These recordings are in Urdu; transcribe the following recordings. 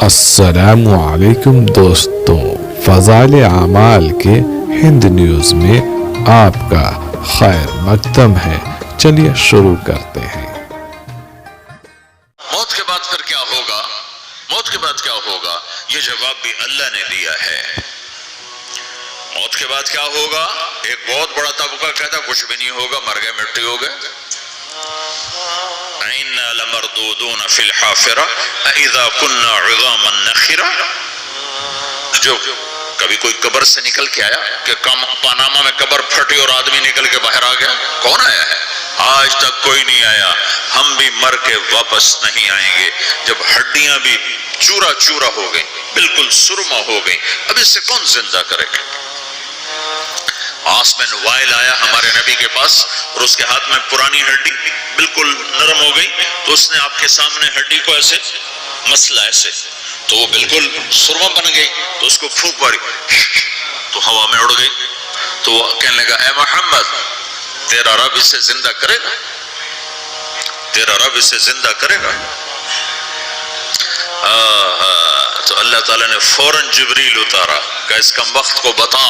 السلام علیکم دوستوں، فضائل اعمال کے ہند نیوز میں آپ کا خیر مقدم ہے۔ چلیے شروع کرتے ہیں۔ موت کے بعد پھر کیا ہوگا؟ موت کے بعد کیا ہوگا؟ یہ جواب بھی اللہ نے دیا ہے۔ موت کے بعد کیا ہوگا؟ ایک بہت بڑا طبقہ کہتا کچھ بھی نہیں ہوگا، مر گئے، مٹی ہو گئے۔ اِنَّا لَمَرْدُودُونَ فِي الْحَافِرَةِ أَإِذَا كُنَّا عِظَامًا نَخِرَةً۔ جو کبھی کوئی قبر سے نکل کے آیا کہ پاناما میں قبر پھٹی اور آدمی نکل کے باہر آ گیا؟ کون آیا ہے؟ آج تک کوئی نہیں آیا۔ ہم بھی مر کے واپس نہیں آئیں گے۔ جب ہڈیاں بھی چورا چورا ہو گئی، بالکل سرما ہو گئی، اب اس سے کون زندہ کرے گا؟ عاص بن وائل آیا ہمارے نبی کے پاس اور اس کے ہاتھ میں پرانی ہڈی بالکل نرم ہو گئی، تو اس نے آپ کے سامنے ہڈی کو ایسے مسلا، ایسے تو وہ بالکل سرما بن گئی، تو اس کو پھونک پڑی تو ہوا میں اڑ گئی۔ تو وہ کہنے لگا اے محمد، تیرا رب اسے زندہ کرے گا؟ تیرا رب اسے زندہ کرے گا؟ تو اللہ تعالیٰ نے فوراً جبریل اتارا کہ اس کمبخت کو بتا،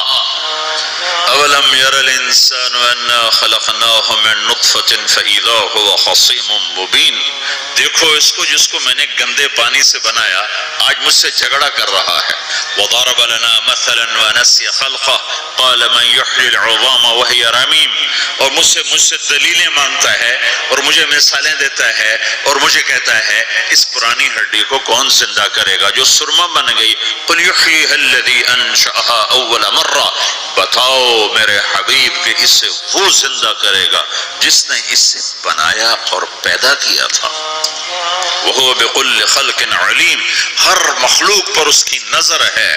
اولم یر الانسان انا خلقناہ من نطفۃ فاذا هو خصیم مبین۔ دیکھو اس کو، جس کو میں نے گندے پانی سے بنایا، آج مجھ سے جھگڑا کر رہا ہے۔ وضرب لنا مثلا ونسی خلقہ قال من یحیی العظام وہی رمیم۔ اور مجھ سے دلیلیں مانگتا ہے اور مجھے مثالیں دیتا ہے اور مجھے کہتا ہے اس پرانی ہڈی کو کون زندہ کرے گا جو سرما بن گئی؟ قل یحییھا الذی انشأھا اول مرہ۔ بتاؤ میرے حبیب کہ اسے وہ زندہ کرے گا جس نے اسے بنایا اور پیدا کیا تھا۔ وہو بکل خلق علیم۔ ہر مخلوق پر اس کی نظر ہے۔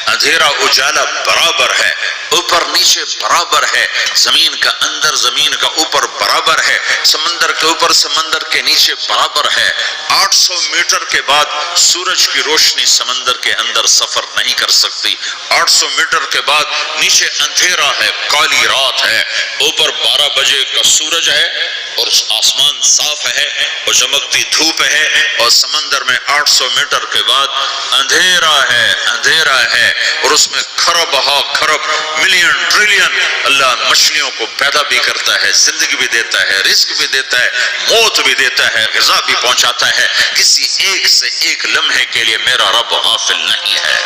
اندھیرا اجالا برابر ہے، اوپر نیچے برابر ہے، زمین کا اندر زمین کا اوپر برابر ہے، سمندر کے اوپر سمندر کے نیچے برابر ہے۔ 800 میٹر کے بعد سورج کی روشنی سمندر کے اندر سفر نہیں کر سکتی۔ 800 میٹر کے بعد نیچے اندھیرا ہے، کالی رات ہے، اوپر 12 بجے کا سورج ہے اور آسمان صاف ہے اور چمکتی دھوپ ہے، اور سمندر میں 800 میٹر کے بعد اندھیرا ہے، اندھیرا ہے، اور اس میں کھرب ہا کھرب ملین ٹریلین اللہ مچھلیوں کو پیدا بھی کرتا ہے، زندگی بھی دیتا ہے، رزق بھی دیتا ہے، موت بھی دیتا ہے، غذا بھی پہنچاتا ہے۔ کسی ایک سے ایک لمحے کے لیے میرا رب غافل نہیں ہے۔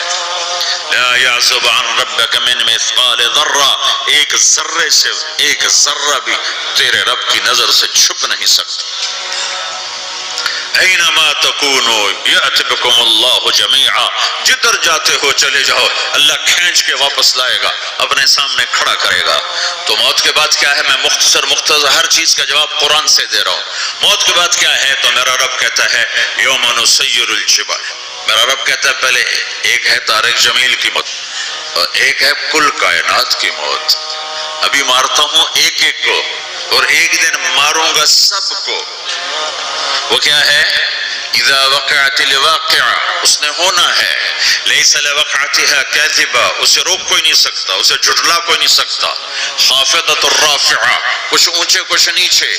لا يعزب عن ربك من مثقال ذرہ۔ ایک ذرے سے ایک ذرہ بھی تیرے رب کی نظر سے چھپ نہیں سکتا۔ اینما تکونوا یأت بکم اللہ جمیعا۔ جدھر جاتے ہو چلے جاؤ، اللہ کھینچ کے واپس لائے گا، اپنے سامنے کھڑا کرے گا۔ تو موت کے بعد کیا ہے؟ میں مختصر ہر چیز کا جواب قرآن سے دے رہا ہوں۔ موت کے بعد کیا ہے؟ تو میرا رب کہتا ہے یوم نسیر الجبال۔ میرا رب کہتا ہے پہلے ایک ہے طارق جمیل کی موت اور ایک ہے کل کائنات کی موت۔ ابھی مارتا ہوں ایک ایک کو اور ایک دن ماروں گا سب کو۔ وہ کیا ہے؟ اذا وقعت الواقعہ، اس نے ہونا ہے۔ لیس لوقعتها کاذبہ، اسے روک کوئی نہیں سکتا، اسے جھٹلا کوئی نہیں سکتا۔ خافضۃ الرافعہ، کچھ اونچے کچھ نیچے۔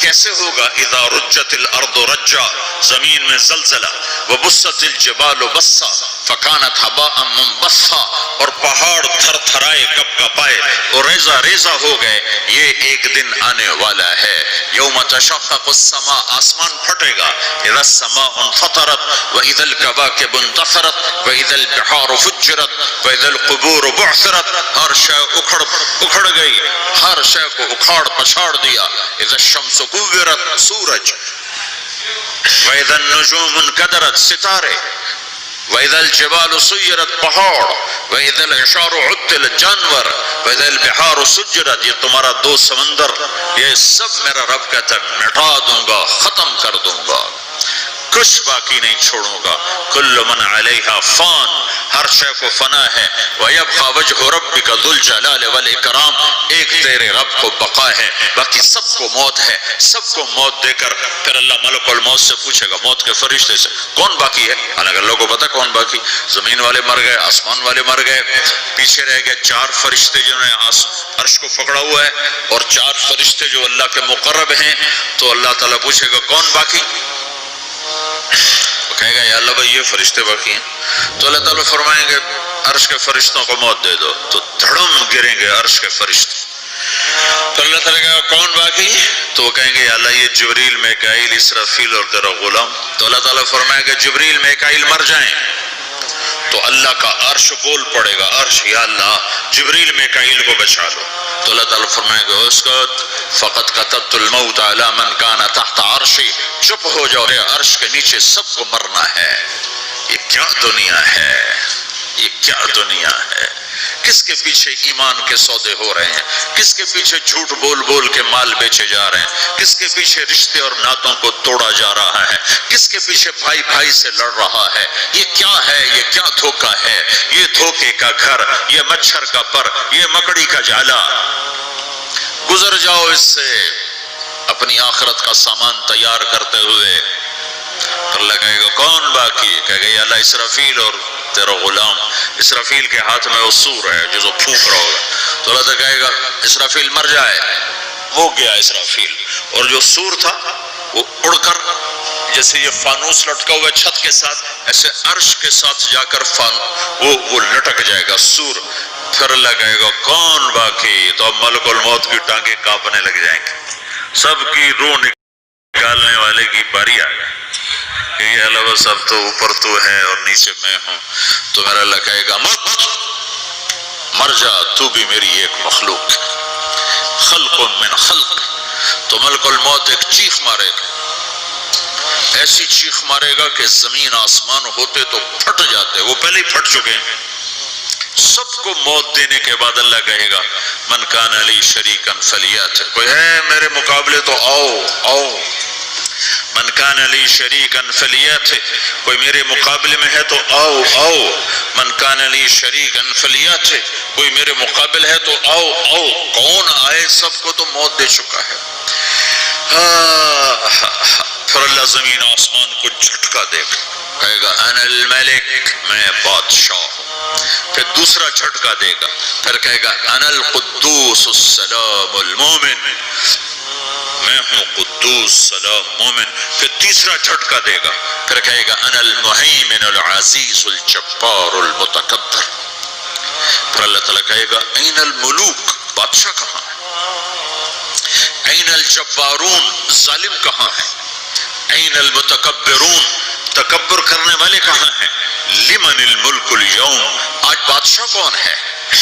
کیسے ہوگا؟ اذا رجت الارض رجا، زمین میں زلزلہ۔ وبست الجبال بسا فکانت ہباء منبثا، اور پہاڑ تھر تھرائے کپ کپائے اور ریزہ ریزہ ہو گئے۔ یہ ایک دن آنے والا ہے۔ یوم تشقق السماء، آسمان پھٹے گا۔ اذا السماء انفطرت واذا الكواكب انتثرت واذا البحار فجرت واذا القبور بعثرت۔ ہر شے اکھڑ گئی، ہر شے کو اکھاڑ پچھاڑ دیا۔ اذا الشمس كورت، سورج۔ واذا النجوم انكدرت، ستارے۔ وَإِذَا الْجِبَالُ سُيِّرَتْ، پہاڑ۔ وَإِذَا الْعِشَارُ عُطِّلَتْ، جانور۔ وَإِذَا الْبِحَارُ سُجِّرَتْ، یہ تمہارا دو سمندر، یہ سب میرا رب کہتا ہے مٹا دوں گا، ختم کر دوں گا، کچھ باقی نہیں چھوڑوں گا۔ کل من علیہا فان، ہر شے کو فنا ہے۔ وَيَبْقَى وَجْهُ رَبِّكَ ذُو الْجَلَالِ وَالْإِكْرَامِ، ایک تیرے رب کو بقا ہے، باقی سب کو موت ہے۔ سب کو موت دے کر پھر اللہ ملک الموت سے پوچھے گا، موت کے فرشتے سے، کون باقی ہے؟ حالانکہ اللہ کو پتا کون باقی۔ زمین والے مر گئے، آسمان والے مر گئے، پیچھے رہ گئے 4 فرشتے جنہوں نے عرش کو پکڑا ہوا ہے، اور 4 فرشتے جو اللہ کے مقرب ہیں۔ تو اللہ تعالیٰ پوچھے گا کون باقی؟ کہے گا یا اللہ بھائی یہ فرشتے باقی ہیں، تو اللہ تعالیٰ فرمائیں گے عرش کے فرشتوں کو موت دے دو، تو دھڑم گریں گے عرش کے فرشتے. تو اللہ تعالیٰ کہے گا کون باقی؟ تو وہ کہیں گے یا اللہ یہ جبریل، میکائیل، اسرافیل اور تیرا غلام. تو اللہ تعالیٰ فرمائے گا جبریل، میکائیل مر جائیں. تو اللہ کا عرش بول پڑے گا، عرش یا اللہ جبریل، میکائیل کو بچا لو. تو اللہ تعالیٰ فرمائے گا اسکت فقط کتبت الموت علی من کان تحت عرشی، چپ ہو جاؤ، عرش کے نیچے سب کو مرنا ہے. یہ کیا دنیا ہے، یہ کیا دنیا ہے؟ کس کے پیچھے ایمان کے سودے ہو رہے ہیں؟ کس کے پیچھے جھوٹ بول بول کے مال بیچے جا رہے ہیں؟ کس کے پیچھے رشتے اور ناتوں کو توڑا جا رہا ہے؟ کس کے پیچھے بھائی بھائی سے لڑ رہا ہے؟ یہ کیا ہے؟ یہ کیا دھوکہ ہے؟ یہ دھوکے کا گھر، یہ مچھر کا پر، یہ مکڑی کا جالا. گزر جاؤ اس سے اپنی آخرت کا سامان تیار کرتے ہوئے. اللہ کہے گا کون باقی؟ کہے گا یا اللہ اسرافیل اور تیرا غلام. اسرافیل کے ہاتھ میں وہ سور ہے جو پھونک رہا ہوگا. تو اللہ تعالیٰ کہے گا اسرافیل مر جائے. وہ گیا اسرافیل، اور جو سور تھا وہ اڑ کر جیسے یہ فانوس لٹکا ہوا چھت کے ساتھ، ایسے عرش کے ساتھ جا کر وہ لٹک جائے گا سور. پھر اللہ کہے گا کون باقی؟ تو اب ملک الموت کی ٹانگیں کانپنے لگ جائیں گے، سب کی روح نکالنے والے کی باری آ جائے. یہ اللہ سب تو اوپر تو ہے اور نیچے میں ہوں. تو میرا اللہ کہے گا مر جا، تو بھی میری ایک مخلوق، خلق من خلق. تو ملک الموت ایک چیخ مارے گا، ایسی چیخ مارے گا کہ زمین آسمان ہوتے تو پھٹ جاتے، وہ پہلے ہی پھٹ چکے ہیں. سب کو موت دینے کے بعد اللہ کہے گا من کان لی شریکا فلیات، کوئی ہے میرے مقابلے تو آؤ آؤ. من کان لی شریکا فلیات، کوئی میرے مقابلے میں ہے تو آؤ آؤ. من کان لی شریکا فلیات، کوئی میرے مقابل ہے تو آؤ آؤ. کون آئے؟ سب کو تو موت دے چکا ہے. پھر اللہ زمین آسمان کو جھٹکا دے گا، کہے گا انا الملک، میں بادشاہ ہوں. پھر دوسرا جھٹکا دے گا، پھر کہے گا انا القدوس السلام المومن، میں ہوں قدوس سلام مومن. پھر تیسرا جھٹکا دے گا، پھر کہے گا انا المہیمن العزیز الجبار المتکبر. پھر اللہ تعالیٰ کہے گا این الملوک، بادشاہ کہاں ہے؟ این الجبارون، ظالم کہاں ہے؟ این المتکبرون، تکبر کرنے والے کہاں ہیں؟ لمن الملک اليوم، آج بادشاہ کون ہے؟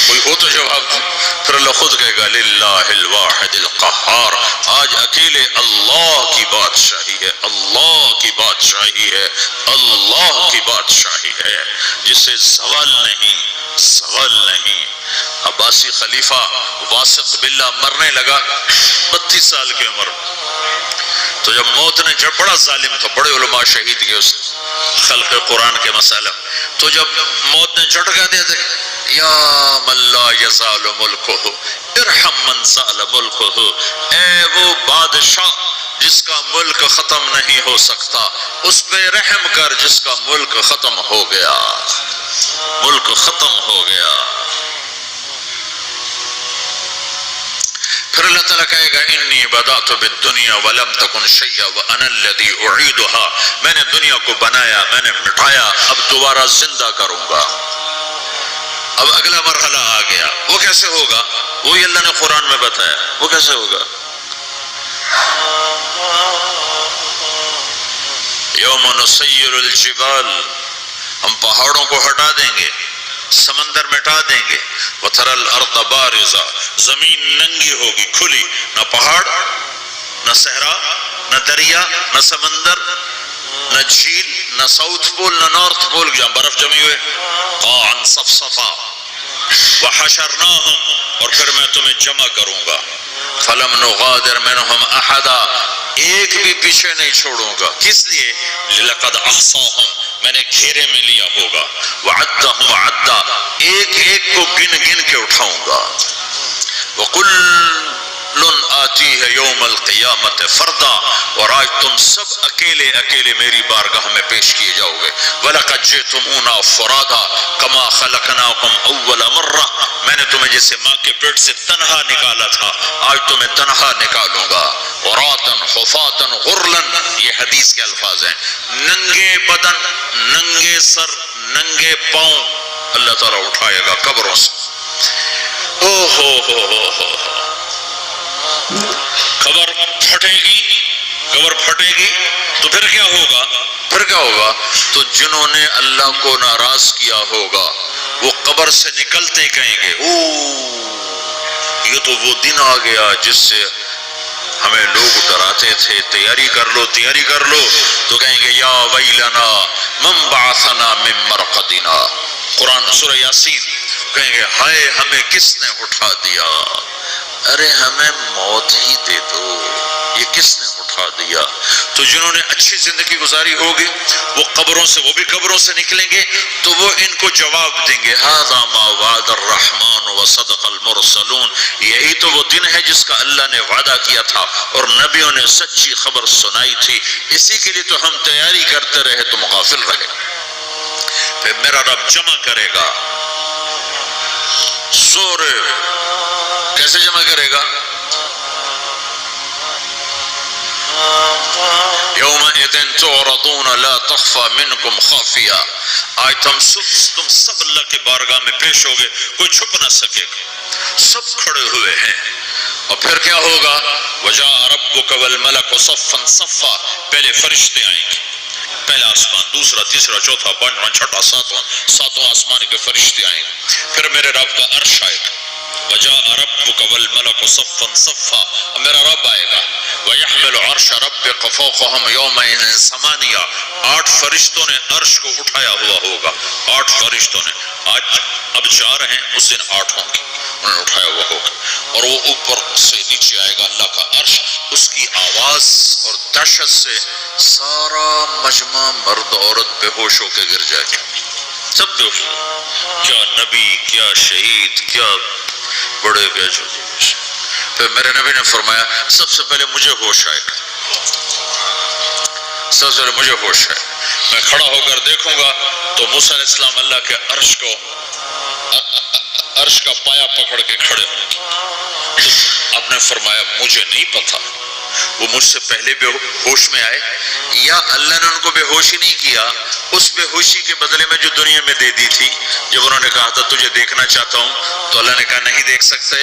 کوئی ہو تو جواب دو. پھر اللہ خود کہے گا للہ الواحد القہار، آج اکیلے اللہ کی بادشاہی ہے، اللہ کی بادشاہی ہے، اللہ کی بادشاہی ہے جسے زوال نہیں، زوال نہیں. عباسی خلیفہ واثق باللہ مرنے لگا 32 سال کی عمر. تو جب موت نے، جب بڑا ظالم تھا، بڑے علماء شہید گئے اس خلق قرآن کے مسائل. تو جب موت نے جھٹکا دیا تھا یا من لا یزال ملکہ ارحم من زال ملکہ، اے وہ بادشاہ جس کا ملک ختم نہیں ہو سکتا، اس پہ رحم کر جس کا ملک ختم ہو گیا، ملک ختم ہو گیا. پھر اللہ تعالیٰ کہے گا انی بدأت بالدنیا ولم تکن شیئا وانا الذی اعیدها، میں نے دنیا کو بنایا، میں نے مٹایا، اب دوبارہ زندہ کروں گا. اب اگلا مرحلہ آ گیا. وہ کیسے ہوگا؟ وہی اللہ نے قرآن میں بتایا. وہ کیسے ہوگا؟ یوم نسیر الجبال، ہم پہاڑوں کو ہٹا دیں گے، سمندر مٹا دیں گے. وتری الارض بارزہ، زمین ننگی ہوگی، کھلی، نہ پہاڑ، نہ صحرا، نہ دریا، نہ سمندر، نہ جھیل، نہ ساؤتھ پول، نہ نارتھ پول جہاں برف جمی ہوئے. قاعا صفصفا وحشرناہم، اور پھر میں تمہیں جمع کروں گا. فلم نغادر منہم احدا، ایک بھی پیچھے نہیں چھوڑوں گا. کس لیے؟ لقد احصاہم، میں نے گھیرے میں لیا ہوگا. وعدہم عدا، ایک ایک کو گن گن کے اٹھاؤں گا. وکل آتی ہے یوم القیامت فردا، اور آج تم سب اکیلے اکیلے میری بارگاہ میں پیش کیے جاؤ گے. وَلَقَدْ جِئْتُمُونَا فُرَادًا كَمَا خَلَقْنَاكُمْ أَوَّلَ مَرَّةٍ میں نے تمہیں جیسے ماں کے پیٹ سے تنہا نکالا تھا آج تمہیں تنہا نکالوں گا. عُرَاةً حُفَاةً غُرْلًا یہ حدیث کے الفاظ ہیں. ننگے بدن، ننگے سر، ننگے پاؤں اللہ تعالیٰ اٹھائے گا قبروں سے. ہو قبر پھٹے گی، قبر پھٹے گی تو پھر کیا ہوگا؟ پھر کیا ہوگا؟ تو جنہوں نے اللہ کو ناراض کیا ہوگا وہ قبر سے نکلتے ہی کہیں گے یہ تو وہ دن آ گیا جس سے ہمیں لوگ ڈراتے تھے، تیاری کر لو تیاری کر لو. تو کہیں گے یا ویلنا من بعثنا من مرقدنا. قرآن سورہ یاسین. کہیں گے ہائے ہمیں کس نے اٹھا دیا. ارے ہمیں موت ہی دے دو، یہ کس نے اٹھا دیا. تو جنہوں نے اچھی زندگی گزاری ہوگی وہ قبروں سے، وہ بھی قبروں سے نکلیں گے تو وہ ان کو جواب دیں گے ھذا ما وعد الرحمن وصدق المرسلون. یہی تو وہ دن ہے جس کا اللہ نے وعدہ کیا تھا اور نبیوں نے سچی خبر سنائی تھی. اسی کے لیے تو ہم تیاری کرتے رہے، تم غافل رہے. پھر میرا رب جمع کرے گا سورے. کیسے جمع کرے گا؟ یومئذ تعرضون لا تخفى منکم خافیہ. آج تم سب اللہ کے بارگاہ میں پیش ہوگے، کوئی چھپ نہ سکے گا، سب کھڑے ہوئے ہیں. اور پھر کیا ہوگا؟ وجاء ربک والملک صفا صفا. پہلے فرشتے آئیں گے، پہلا آسمان، دوسرا، تیسرا، چوتھا، پانچواں، چھٹا، ساتواں آسمان کے فرشتے آئیں گے. پھر میرے رب کا عرش آئے گا. وجاء ربک والملک صفا صفا. میرا رب آئے گا. وَيَحْمِلُ عَرْشَ رَبِّكَ فَوْقَهُمْ يَوْمَئِذٍ ثَمَانِيَةٌ. 8 فرشتوں نے عرش کو اٹھایا ہوا ہوگا. 8 فرشتوں نے. آج اب 4 ہیں، اس دن 8 ہوں گے، انہوں نے اٹھایا ہوا ہوگا. اور وہ اوپر سے نیچے آئے گا اللہ کا عرش. اس کی آواز اور دہشت سے سارا مجمع مرد عورت بے ہوش ہو کے گر جائے گا. سب بے ہوش. کیا نبی، کیا شہید، کیا بڑے بیچ. پھر میرے نبی نے فرمایا سب سے پہلے مجھے ہوش آئے گا، سب سے پہلے مجھے ہوش ہے. میں کھڑا ہو کر دیکھوں گا تو موسیٰ علیہ السلام اللہ کے عرش کا پایا پکڑ کے کھڑے ہوں گے. آپ نے فرمایا مجھے نہیں پتا وہ مجھ سے پہلے بے ہوش میں آئے یا اللہ نے ان کو بے ہوشی نہیں کیا. اس بے ہوشی کے بدلے میں جو دنیا میں دے دی تھی، جب انہوں نے کہا تھا تجھے دیکھنا چاہتا ہوں تو اللہ نے کہا نہیں دیکھ سکتے،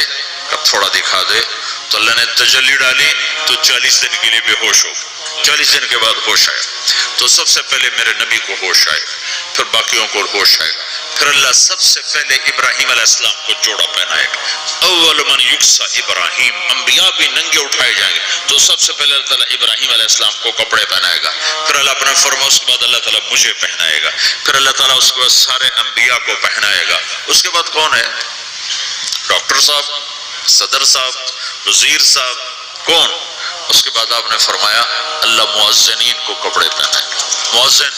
اب تھوڑا دکھا دے. تو اللہ نے تجلی ڈالی تو 40 دن کے لیے بے ہوش ہو گئے. 40 دن کے بعد ہوش آیا. تو سب سے پہلے میرے نبی کو ہوش آئے، پھر باقیوں کو ہوش آئے گا. پھر اللہ سب سے پہلے ابراہیم علیہ السلام کو جوڑا پہنائے گا. اول من یکسا ابراہیم. انبیاء بھی ننگے اٹھائے جائیں گے تو سب سے پہلے اللہ تعالیٰ ابراہیم علیہ السلام کو کپڑے پہنائے گا. پھر اللہ اپنا فرما اس کے بعد اللہ تعالیٰ مجھے پہنائے گا. پھر اللہ تعالیٰ اس کے بعد سارے انبیاء کو پہنائے گا. اس کے بعد کون ہے؟ ڈاکٹر صاحب، صدر صاحب، وزیر صاحب، کون؟ اس کے بعد آپ نے فرمایا اللہ مؤذنین کو کپڑے پہنائے گا. مؤذن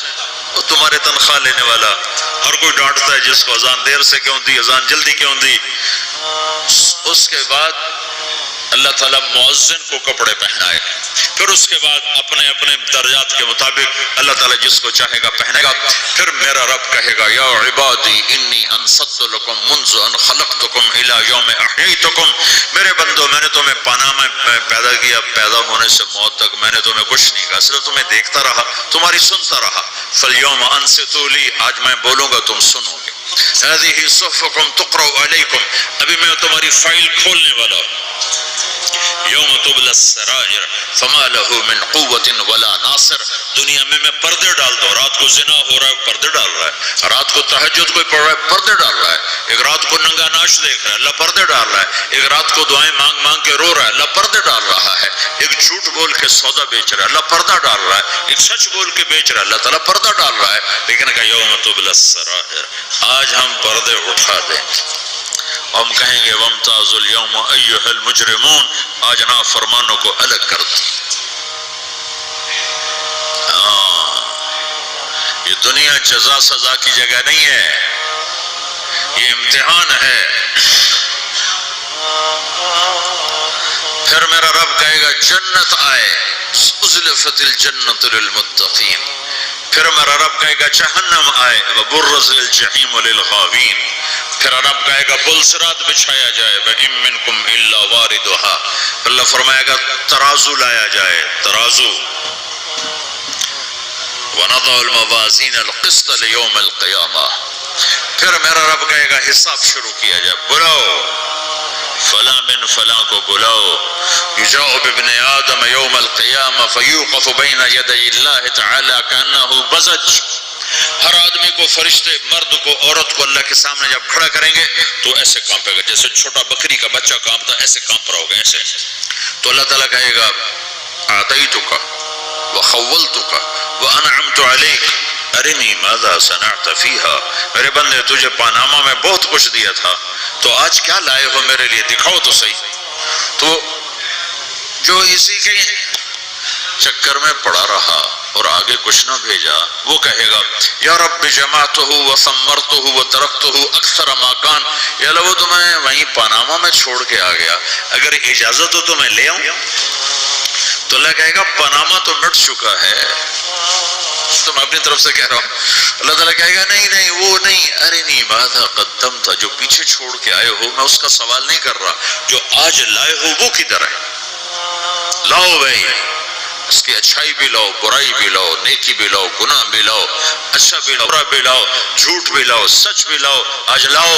وہ تمہارے تنخواہ لینے والا. ہر کوئی ڈانٹتا ہے جس کو اذان دیر سے کیوں دی، اذان جلدی کیوں دی. اس کے بعد اللہ تعالیٰ مؤذن کو کپڑے پہنائے گا. پھر اس کے بعد اپنے اپنے درجات کے مطابق اللہ تعالیٰ جس کو چاہے گا پہنے گا. پھر میرا رب کہے گا یا عبادی انی انصت لکم منذ ان خلقتکم الی یوم احییتکم. میرے بندو میں نے تمہیں پناہ میں پیدا کیا، پیدا ہونے سے موت تک میں نے تمہیں کچھ نہیں کہا، صرف تمہیں دیکھتا رہا، تمہاری سنتا رہا. فالیوم انصتوا لی. آج میں بولوں گا تم سنو گے. هذه صحفکم تقرأ علیکم. ابھی میں تمہاری فائل کھولنے والا ہوں. یوم تبلی السرائر فما له من قوت ولا ناصر. دنیا میں پردے ڈالتا ہوں. رات کو زنا ہو رہا ہے، پردے ڈال رہا ہے. رات کو تہجد کوئی پڑھ رہا ہے، پردے ڈال رہا ہے. ایک رات کو ننگا ناچ دیکھ رہا ہے، اللہ پردے ڈال رہا ہے. ایک رات کو دعائیں مانگ مانگ کے رو رہا ہے، اللہ پردے ڈال رہا ہے. ایک جھوٹ بول کے سودا بیچ رہا ہے، اللہ پردہ ڈال رہا ہے. ایک سچ بول کے بیچ رہا ہے، اللہ تعالیٰ پردہ ڈال رہا ہے. لیکن کہ یوم تبلی السرائر، آج ہم پردے اٹھا دیں. ہم کہیں گے وامتاز اليوم ایھا المجرمون. آج نافرمانوں کو الگ کر دو. یہ دنیا جزا سزا کی جگہ نہیں ہے، یہ امتحان ہے. پھر میرا رب کہے گا جنت آئے. ازلفت الجنت للمتقین. پھر میرا رب کہے گا جہنم آئے وبرز الجحیم للغاوین، پھر رب کہے گا پلسرات بچھایا جائے وَإِن مِّنكُمْ إِلَّا وَارِدُهَا، پھر اللہ فرمائے گا ترازو لایا جائے، ترازو، وَنَضَعُ الْمَوَازِينَ الْقِسْطَ لِيَوْمِ الْقِيَامَةِ، پھر میرا رب کہے گا حساب شروع کیا جائے، بلاؤ فلاں بن فلاں کو بلاؤ، یجاء بابن آدم یوم القیامہ فیوقف بین یدی اللہ تعالی کانہ بزج، ہر آدمی کو فرشتے مرد کو عورت کو اللہ کے سامنے جب کھڑا کریں گے تو ایسے کانپے گا جیسے چھوٹا بکری کا بچہ کانپتا، ایسے کانپ رہا ہوگا ایسے، تو اللہ تعالیٰ کہے گا اعطیتک وخولتک وانعمت علیک ارنی ماذا صنعت فیہا، میرے بندے تجھے پاناما میں بہت کچھ دیا تھا تو آج کیا لائے ہو میرے لیے، دکھاؤ تو صحیح۔ تو جو اسی کے چکر میں پڑا رہا اور آگے کچھ نہ بھیجا، وہ کہے گا یا رب جمعتہ وثمرتہ وترکتہ اکثر ما کان، یا اللہ وہ تو میں وہیں پاناما میں چھوڑ کے آ گیا، اگر اجازت ہو تو میں لے آؤں، تو اللہ کہے گا پاناما تو مٹ چکا ہے، تو میں اپنی طرف سے کہہ رہا ہوں، اللہ تعالیٰ کہے گا نہیں نہیں وہ نہیں، ارنی ماذا قدمت، جو پیچھے چھوڑ کے آئے ہو میں اس کا سوال نہیں کر رہا، جو آج لائے ہو وہ کدھر ہے، لاؤ بھائی، اس کی اچھائی بھی لاؤ، برائی بھی لاؤ، نیکی بھی لاؤ، گناہ بھی لاؤ، اچھا بھی لاؤ، برا بھی لاؤ، جھوٹ بھی لاؤ، سچ بھی لاؤ، آج لاؤ،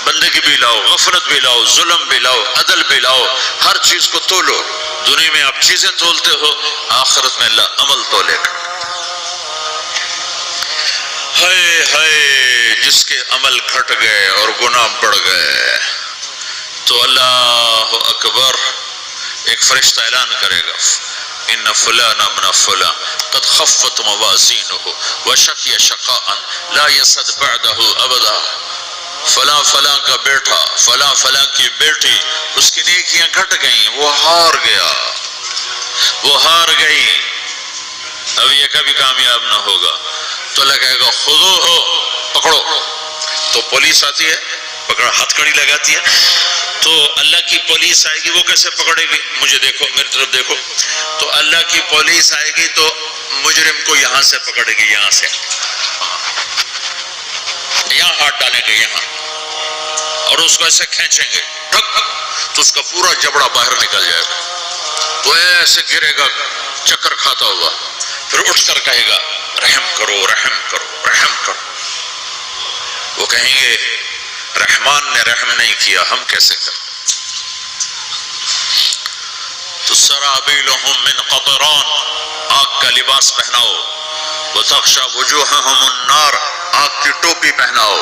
بندگی بھی لاؤ، غفلت بھی لاؤ، ظلم بھی لاؤ، عدل بھی لاؤ، ہر چیز کو تولو، دنیا میں آپ چیزیں تولتے ہو، آخرت میں اللہ عمل تولے گا۔ ہائے ہائے جس کے عمل گھٹ گئے اور گناہ بڑھ گئے، تو اللہ اکبر، ایک فرشتہ اعلان کرے گا ان فلان من فلان قد خفت موازینہ وشقی شقاء لا یسد بعدہ ابدا، فلاں فلاں کا بیٹا، فلاں فلاں کی بیٹی، اس کی نیکیاں گھٹ گئیں، وہ ہار گیا، وہ ہار گئی، اب یہ کبھی کامیاب نہ ہوگا، تو اللہ کہے گا خودو ہو، پکڑو، تو پولیس آتی ہے، پکڑا ہتھ کڑی لگاتی ہے، تو اللہ کی پولیس آئے گی، وہ کیسے پکڑے گی، مجھے دیکھو میری طرف دیکھو، تو اللہ کی پولیس آئے گی تو مجرم کو یہاں سے پکڑے گی، یہاں سے، یہاں ہاتھ ڈالیں گے یہاں، اور اس کو ایسے کھینچیں گے ٹھک، تو اس کا پورا جبڑا باہر نکل جائے گا، وہ ایسے گرے گا چکر کھاتا ہوا، پھر اٹھ کر کہے گا رحم کرو رحم کرو رحم کرو، وہ کہیں گے رحمان نے رحم نہیں کیا، ہم کیسے کریں، تو سرابیلہم من قطران، آگ کا لباس پہناؤ، وتغشا وجوہہم النار، آگ کی ٹوپی پہناؤ،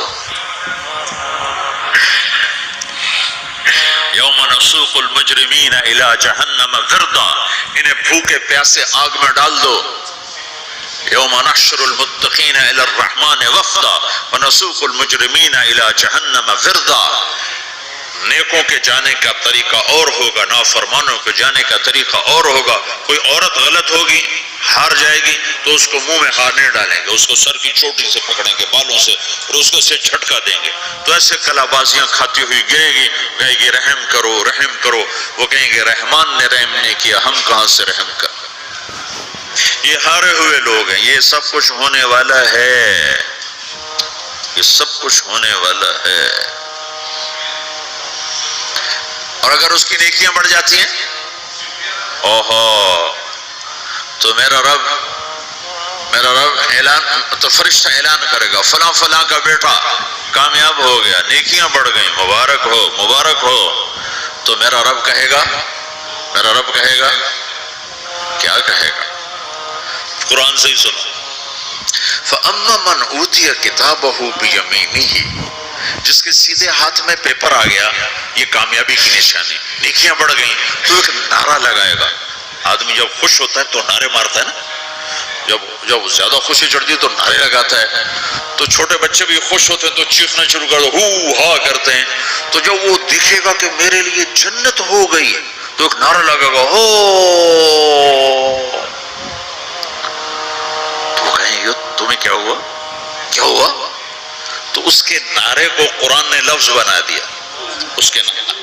یوم نسوق المجرمین الی جہنم وردا، انہیں بھوکے پیاسے آگ میں ڈال دو، یوم نحشر المتقین الی الرحمن وفدا ونسوق المجرمین الی جہنم وردا، نیکوں کے جانے کا طریقہ اور ہوگا، نافرمانوں کے جانے کا طریقہ اور ہوگا، کوئی عورت غلط ہوگی ہار جائے گی تو اس کو منہ میں ہار نہیں ڈالیں گے، اس کو سر کی چوٹی سے پکڑیں گے بالوں سے اور اس کو سے جھٹکا دیں گے، تو ایسے کلا بازیاں کھاتی ہوئی گرے گی، کہے گی رحم کرو رحم کرو، وہ کہیں گے رحمان نے رحم نہیں کیا، ہم کہاں سے رحم کر، یہ ہارے ہوئے لوگ ہیں، یہ سب کچھ ہونے والا ہے، یہ سب کچھ ہونے والا ہے، اور اگر اس کی نیکیاں بڑھ جاتی ہیں اوہو، تو میرا رب اعلان، تو فرشتہ اعلان کرے گا فلاں فلاں کا بیٹا کامیاب ہو گیا، نیکیاں بڑھ گئیں، مبارک ہو مبارک ہو، تو میرا رب کہے گا کیا کہے گا، قرآن سے ہی سنو، فَأَمَّا مَنْ أُوتِيَ كِتَابَهُ بِيَمِينِهِ، جس کے سیدھے ہاتھ میں پیپر آ گیا، یہ کامیابی کی نشانی، نیکیاں بڑھ گئیں، تو ایک نعرہ لگائے گا، آدمی جب خوش ہوتا ہے تو نعرے مارتا ہے نا، جب زیادہ خوشی چڑھتی ہے تو نعرے لگاتا ہے، تو چھوٹے بچے بھی خوش ہوتے ہیں تو چیخنا شروع کر دو، ہو ہا کرتے ہیں، تو جب وہ دیکھے گا کہ میرے لیے جنت ہو گئی تو ایک نعرہ لگے گا ہو، تو وہ کہیں گے تمہیں کیا ہوا، تو اس کے نعرے کو قرآن نے لفظ بنا دیا، اس کے